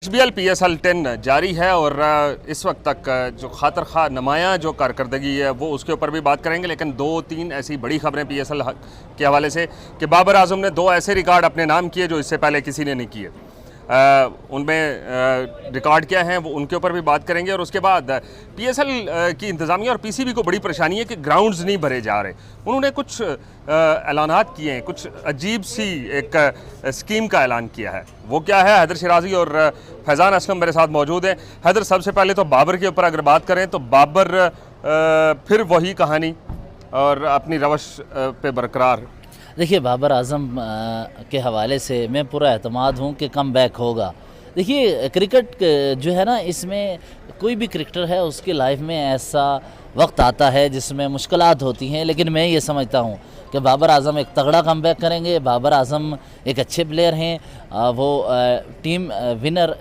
HBL PSL 10 जारी है और इस वक्त तक जो खातर खा नुमायाँ जो कारकर्दगी है वो उसके ऊपर भी बात करेंगे, लेकिन दो तीन ऐसी बड़ी खबरें PSL के हवाले से कि बाबर आजम ने दो ऐसे रिकॉर्ड अपने नाम किए जो इससे पहले किसी ने नहीं किए। उनमें रिकॉर्ड क्या हैं वो उनके ऊपर भी बात करेंगे। और उसके बाद PSL की इंतज़ामिया और PCB को बड़ी परेशानी है कि ग्राउंड्स नहीं भरे जा रहे। उन्होंने कुछ ऐलानात किए हैं, कुछ अजीब सी एक स्कीम का ऐलान किया है। वो क्या है? हैदर शिराजी और फैज़ान असलम मेरे साथ मौजूद हैं। हैदर, सबसे पहले तो बाबर के ऊपर अगर बात करें तो बाबर फिर वही कहानी और अपनी रवश पे बरकरार। देखिए, बाबर आजम के हवाले से मैं पूरा एतमाद हूँ कि कम बैक होगा। देखिए, क्रिकेट जो है ना, इसमें कोई भी क्रिकेटर है उसकी लाइफ में ऐसा वक्त आता है जिसमें मुश्किलात होती हैं, लेकिन मैं ये समझता हूँ कि बाबर आजम एक तगड़ा कम बैक करेंगे। बाबर आजम एक अच्छे प्लेयर हैं, वो टीम विनर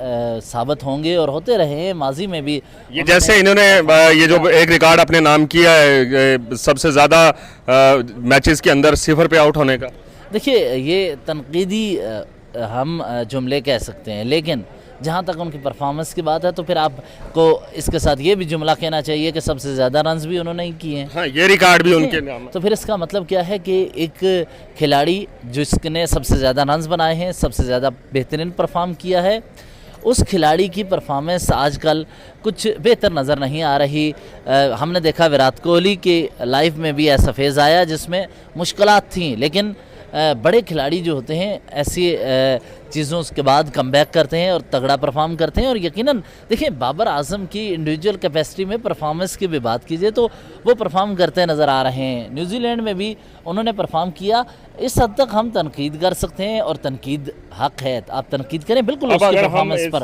साबित होंगे और होते रहे हैं माजी में भी। ये जैसे इन्होंने ये जो एक रिकॉर्ड अपने नाम किया है सबसे ज़्यादा मैचेस के अंदर 0 पे आउट होने का। देखिए, ये तनकीदी हम जुमले कह सकते हैं, लेकिन जहाँ तक उनकी परफॉर्मेंस की बात है तो फिर आपको इसके साथ ये भी जुमला कहना चाहिए कि सबसे ज़्यादा रन्स भी उन्होंने ही किए हैं। हाँ, ये रिकॉर्ड भी उनके नाम है। तो फिर इसका मतलब क्या है कि एक खिलाड़ी जिसने सबसे ज़्यादा रन्स बनाए हैं, सबसे ज़्यादा बेहतरीन परफॉर्म किया है, उस खिलाड़ी की परफॉर्मेंस आजकल कुछ बेहतर नज़र नहीं आ रही। हमने देखा विराट कोहली के लाइफ में भी ऐसा फेज़ आया जिसमें मुश्किलात थीं, लेकिन बड़े खिलाड़ी जो होते हैं ऐसी चीज़ों के बाद कमबैक करते हैं और तगड़ा परफॉर्म करते हैं। और यकीनन देखिए, बाबर आजम की इंडिविजुअल कैपेसिटी में परफॉर्मेंस की भी बात कीजिए तो वो परफॉर्म करते नज़र आ रहे हैं। न्यूजीलैंड में भी उन्होंने परफॉर्म किया। इस हद तक हम तनकीद कर सकते हैं और तनकीद हक है, आप तनकीद करें बिल्कुल उसकी परफॉर्मेंस पर।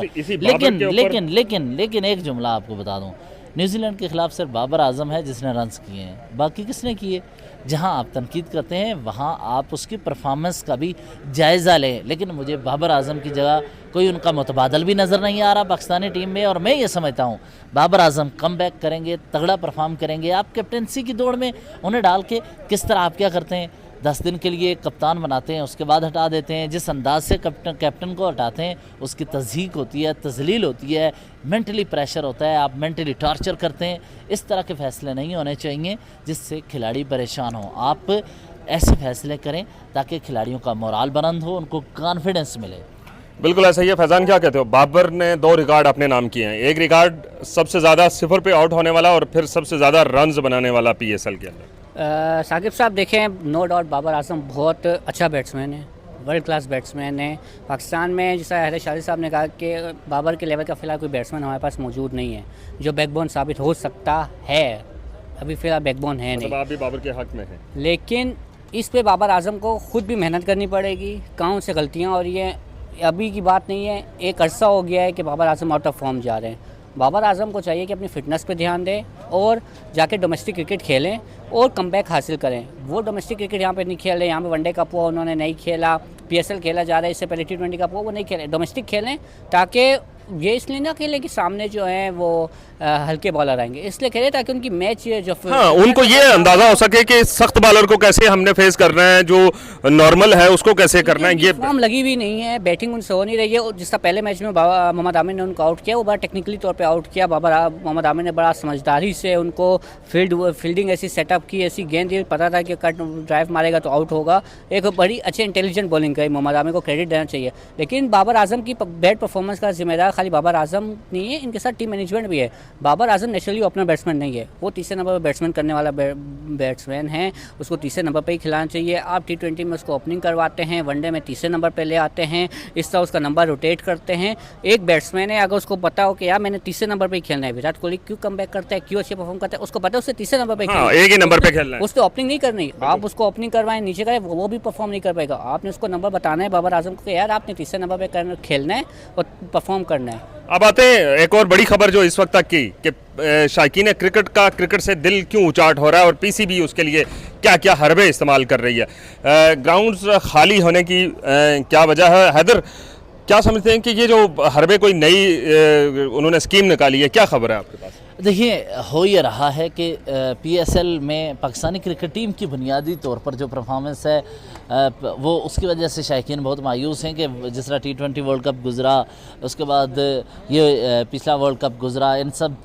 लेकिन एक जुमला आपको बता दूँ, न्यूजीलैंड के खिलाफ सिर्फ बाबर आजम है जिसने रन्स किए हैं, बाकी किसने किए? जहां आप तनकीद करते हैं वहां आप उसकी परफॉर्मेंस का भी जायज़ा लें। लेकिन मुझे बाबर आजम की जगह कोई उनका मुतबादल भी नज़र नहीं आ रहा पाकिस्तानी टीम में। और मैं ये समझता हूं बाबर आजम कम बैक करेंगे, तगड़ा परफॉर्म करेंगे। आप कैप्टनसी की दौड़ में उन्हें डाल के किस तरह आप क्या करते हैं, 10 दिन के लिए कप्तान बनाते हैं, उसके बाद हटा देते हैं। जिस अंदाज से कैप्टन को हटाते हैं उसकी तज़हीक होती है, तजलील होती है, मेंटली प्रेशर होता है, आप मेंटली टॉर्चर करते हैं। इस तरह के फ़ैसले नहीं होने चाहिए जिससे खिलाड़ी परेशान हो। आप ऐसे फ़ैसले करें ताकि खिलाड़ियों का मोराल बुलंद हो, उनको कॉन्फिडेंस मिले। बिल्कुल ऐसा ही है। फैज़ान, क्या कहते हो? बाबर ने 2 रिकॉर्ड अपने नाम किए हैं, एक रिकॉर्ड सबसे ज़्यादा 0 पे आउट होने वाला और फिर सबसे ज़्यादा रन्स बनाने वाला PSL के अंदर। साकिब साहब, देखें, नो डाउट बाबर आजम बहुत अच्छा बैट्समैन है, वर्ल्ड क्लास बैट्समैन है। पाकिस्तान में जैसा हैदर शिराजी साहब ने कहा कि बाबर के लेवल का फ़िलहाल कोई बैट्समैन हमारे पास मौजूद नहीं है जो बैकबोन साबित हो सकता है। अभी फ़िलहाल बैकबोन है नहीं, आप भी बाबर के हक़ में हैं। लेकिन इस पे बाबर आजम को ख़ुद भी मेहनत करनी पड़ेगी। कहाँ से गलतियाँ हो रही हैं अभी की बात नहीं है, एक अरसा हो गया है कि Babar Azam out of form जा रहे हैं। बाबर आजम को चाहिए कि अपनी फ़िटनेस पे ध्यान दें और जाके डोमेस्टिक क्रिकेट खेलें और कमबैक हासिल करें। वो डोमेस्टिक क्रिकेट यहाँ पे नहीं खेल रहे, यहाँ पे वनडे कप हुआ उन्होंने नहीं खेला, PSL खेला जा रहा है, इससे पहले T20 कप हुआ वो नहीं खेले। डोमेस्टिक खेलें, ताकि ये इसलिए ना खेलें कि सामने जो है वो हल्के बॉलर आएंगे, इसलिए खेलें ताकि उनकी मैच जो उनको ये अंदाज़ा हो सके कि सख्त बॉलर को कैसे हमने फेस करना है, जो नॉर्मल है उसको कैसे करना है। ये फॉर्म लगी भी नहीं है, बैटिंग उनसे हो नहीं रही है। जिस तरह पहले मैच में मोहम्मद आमिर ने उनको आउट किया, वो बड़ा टेक्निकली तौर पे आउट किया। मोहम्मद आमिर ने बड़ा समझदारी से उनको फील्डिंग ऐसी सेटअप की, ऐसी गेंद दी, पता था कि कट ड्राइव मारेगा तो आउट होगा। एक बड़ी अच्छी इंटेलिजेंट बॉलिंग करी, मोहम्मद आमिर को क्रेडिट देना चाहिए। लेकिन बाबर आजम की बैड परफॉर्मेंस का जिम्मेदार खाली बाबर आजम नहीं है, इनके साथ टीम मैनेजमेंट भी है। Babar Azam naturally opener batsman नहीं है, वो तीसरे नंबर पर बैट्समैन करने वाला बैट्समैन है, उसको तीसरे नंबर पर ही खिलाना चाहिए। आप T20 में उसको ओपनिंग करवाते हैं, वनडे में तीसरे नंबर पर ले आते हैं, इस तरह उसका नंबर रोटेट करते हैं। एक बैट्समैन है, अगर उसको पता हो कि यार मैंने तीसरे नंबर पर ही खेलना है, विराट कोहली क्यों कमबैक करता है, क्यों अच्छे परफॉर्म करता है, उसको पता है उससे तीसरे नंबर पर एक ही नंबर पे खेलना है, उसको ओपनिंग नहीं करनी। आप उसको ओपनिंग करवाएं, नीचे करें, वो भी परफॉर्म नहीं कर पाएगा। आपने उसको नंबर बताना है बाबर आजम को कि यार आपने तीसरे नंबर पर खेलना है और परफॉर्म करना है। अब आते हैं एक और बड़ी खबर जो इस वक्त तक की कि शायकीन क्रिकेट का क्रिकेट से दिल क्यों उचाट हो रहा है और PCB उसके लिए क्या क्या हरबे इस्तेमाल कर रही है। ग्राउंड्स खाली होने की क्या वजह है? हैदर, क्या समझते हैं कि ये जो हरबे कोई नई उन्होंने स्कीम निकाली है, क्या खबर है आपके पास? देखिए, हो ये रहा है कि PSL में पाकिस्तानी क्रिकेट टीम की बुनियादी तौर पर जो परफॉर्मेंस है वो उसकी वजह से शायकीन बहुत मायूस हैं कि जिस तरह T20 वर्ल्ड कप गुज़रा, उसके बाद ये पिछला वर्ल्ड कप गुज़रा, इन सब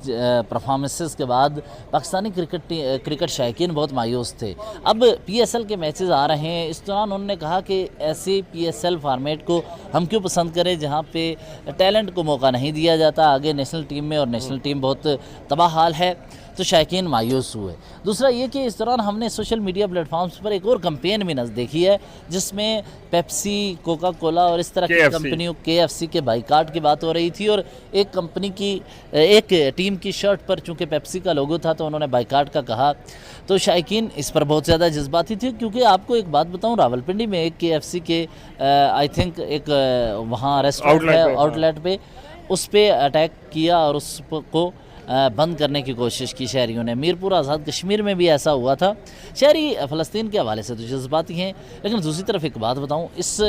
परफॉर्मेंसेस के बाद पाकिस्तानी क्रिकेट शायकीन बहुत मायूस थे। अब PSL के मैचेस आ रहे हैं, इस दौरान उन्होंने कहा कि ऐसे PSL फॉर्मेट को हम क्यों पसंद करें जहाँ पे टैलेंट को मौका नहीं दिया जाता आगे नेशनल टीम में, और नेशनल टीम बहुत तबाह हाल है, तो शायकीन मायूस हुए। दूसरा ये कि इस दौरान हमने सोशल मीडिया प्लेटफॉर्म्स पर एक और कंपेन भी देखी है जिसमें पेप्सी, कोका कोला और इस तरह की कंपनियों, KFC के बाइकाट की बात हो रही थी, और एक कंपनी की एक टीम की शर्ट पर चूंकि पेप्सी का लोगो था तो उन्होंने बाइकाट का कहा। तो शायकीन इस पर बहुत ज़्यादा जज्बाती थी, क्योंकि आपको एक बात बताऊं, रावलपिंडी में एक KFC के आई थिंक एक वहाँ रेस्टोरेंट है, आउटलेट पे, उस पर अटैक किया और उसको बंद करने की कोशिश की शहरियों ने। मीरपुर आज़ाद कश्मीर में भी ऐसा हुआ था। शहरी फ़लस्तीन के हवाले से तो जज्बाती हैं, लेकिन दूसरी तरफ एक बात बताऊं, इस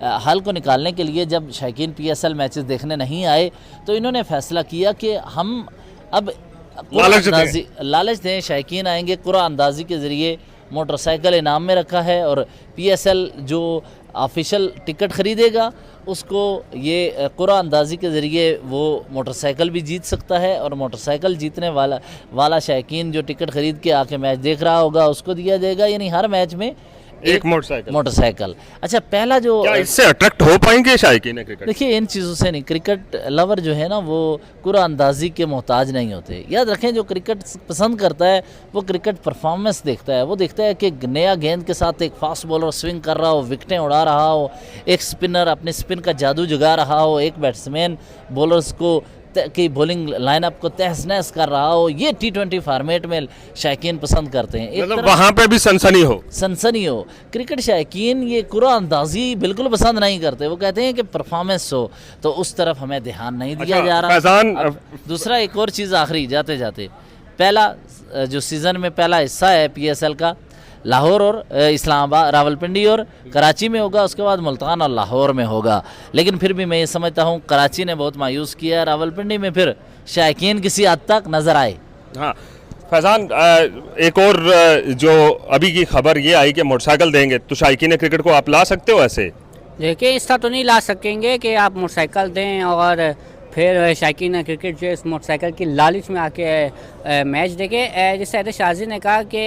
हाल को निकालने के लिए जब शायकीन PSL मैचेस देखने नहीं आए तो इन्होंने फ़ैसला किया कि हम अब लालच दें, शायकीन आएंगे, कुरान अंदाज़ी के ज़रिए मोटरसाइकिल इनाम में रखा है, और PSL जो ऑफिशियल टिकट ख़रीदेगा उसको ये कुरान अंदाज़ी के ज़रिए वो मोटरसाइकिल भी जीत सकता है, और मोटरसाइकिल जीतने वाला शायकीन जो टिकट ख़रीद के आके मैच देख रहा होगा उसको दिया जाएगा, यानी हर मैच में एक मोटरसाइकिल। अच्छा, पहला जो क्या इससे अट्रैक्ट हो पाएंगे शायकीन क्रिकेट? देखिए, इन चीज़ों से नहीं, क्रिकेट लवर जो है ना वो कुरान अंदाज़ी के मोहताज नहीं होते। याद रखें, जो क्रिकेट पसंद करता है वो क्रिकेट परफॉर्मेंस देखता है, वो देखता है कि नया गेंद के साथ एक फास्ट बॉलर स्विंग कर रहा हो, विकेटें उड़ा रहा हो, एक स्पिनर अपने स्पिन का जादू जगा रहा हो, एक बैट्समैन बॉलर्स को की बॉलिंग लाइनअप को तहस नहस कर रहा हो। ये T20 फॉर्मेट में शायकीन पसंद करते हैं, मतलब वहाँ पे भी सनसनी हो। क्रिकेट शायकीन ये कुरान अंदाज़ी बिल्कुल पसंद नहीं करते, वो कहते हैं कि परफॉर्मेंस हो, तो उस तरफ हमें ध्यान नहीं दिया जा रहा। दूसरा एक और चीज़ आखिरी जाते जाते, पहला जो सीज़न में पहला हिस्सा है PSL का, लाहौर और इस्लामाबाद, रावलपिंडी और कराची में होगा, उसके बाद मुल्तान और लाहौर में होगा। लेकिन फिर भी मैं ये समझता हूँ कराची ने बहुत मायूस किया, रावलपिंडी में फिर शायकीन किसी हद तक नज़र आए। हाँ फैज़ान, एक और जो अभी की खबर ये आई कि मोटरसाइकिल देंगे, तो शायकीन क्रिकेट को आप ला सकते हो ऐसे? देखिए, इस तरह तो नहीं ला सकेंगे कि आप मोटरसाइकिल दें और फिर शायकीन क्रिकेट जो इस मोटरसाइकिल की लालच में आके मैच देखे। जैसे हैदर शाजी ने कहा कि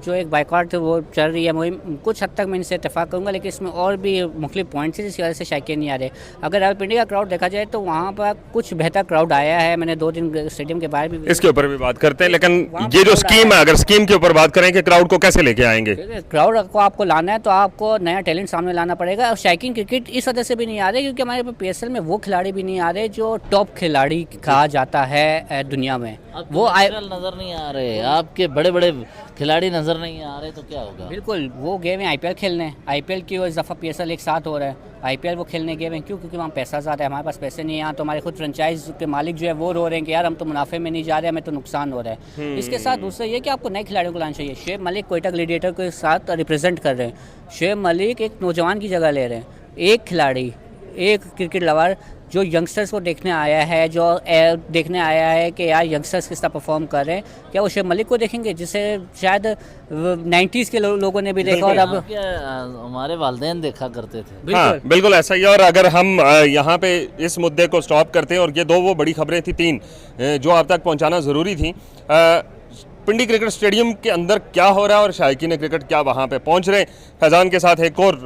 जो एक बाइकआउट वो चल रही है मुहिम, कुछ हद तक मैं इनसे इत्तेफाक करूँगा, लेकिन इसमें और भी मुख्तलिफ पॉइंट्स हैं जिसकी वजह से शायकीन नहीं आ रहे। अगर रावलपिंडी का क्राउड देखा जाए तो वहाँ पर कुछ बेहतर क्राउड आया है, मैंने 2 दिन स्टेडियम के बाहर भी इसके ऊपर भी बात करते हैं, लेकिन ये जो स्कीम है, अगर स्कीम के ऊपर बात करें कि क्राउड को कैसे लेके आएंगे? क्राउड को आपको लाना है तो आपको नया टैलेंट सामने लाना पड़ेगा, और शायकीन क्रिकेट इस वजह से भी नहीं आ रहे क्योंकि हमारे PSL में वो खिलाड़ी भी नहीं आ रहे जो टॉप खिलाड़ी कहा जाता है दुनिया में। वो नजर नहीं आ रहे, आपके बड़े बड़े खिलाड़ी नजर नहीं आ रहे, तो क्या होगा? बिल्कुल, वो गेम है IPL खेलने, IPL की इस दफ़ा PSL एक साथ हो रहा है, IPL वो खेलने गेम है। क्यों? क्योंकि वहाँ पैसा ज़्यादा है, हमारे पास पैसे नहीं है। यहाँ तो हमारे खुद फ्रेंचाइज के मालिक जो है वो रो रहे हैं कि यार हम तो मुनाफे में नहीं जा रहे, हमें तो नुकसान हो रहा है। इसके साथ दूसरा ये कि आपको नए खिलाड़ियों को लाना चाहिए। शुएब मलिक कोयटा ग्लेडिएटर के साथ रिप्रेजेंट कर रहे हैं। शुएब मलिक एक नौजवान की जगह ले रहे हैं, एक खिलाड़ी, एक क्रिकेट लवर जो यंगस्टर्स को देखने आया है, जो देखने आया है कि यार यंगस्टर्स किस तरह परफॉर्म कर रहे हैं, क्या वो शुएब मलिक को देखेंगे जिसे शायद 90s के लोगों ने भी देखा और अब हमारे वालिदैन देखा करते थे। हाँ, बिल्कुल ऐसा ही। और अगर हम यहाँ पे इस मुद्दे को स्टॉप करते हैं, और ये वो बड़ी खबरें थी 3 जो आप तक पहुँचाना ज़रूरी थी। पिंडी क्रिकेट स्टेडियम के अंदर क्या हो रहा है और शायकीन क्रिकेट क्या वहाँ पे पहुँच रहे हैं, फैज़ान के साथ एक और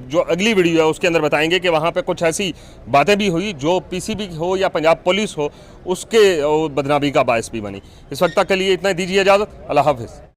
जो अगली वीडियो है उसके अंदर बताएंगे कि वहाँ पे कुछ ऐसी बातें भी हुई जो PCB हो या पंजाब पुलिस हो उसके बदनामी का बायस भी बनी। इस वक्त तक के लिए इतना दीजिए इजाज़त, अल्लाह हाफ़िज़।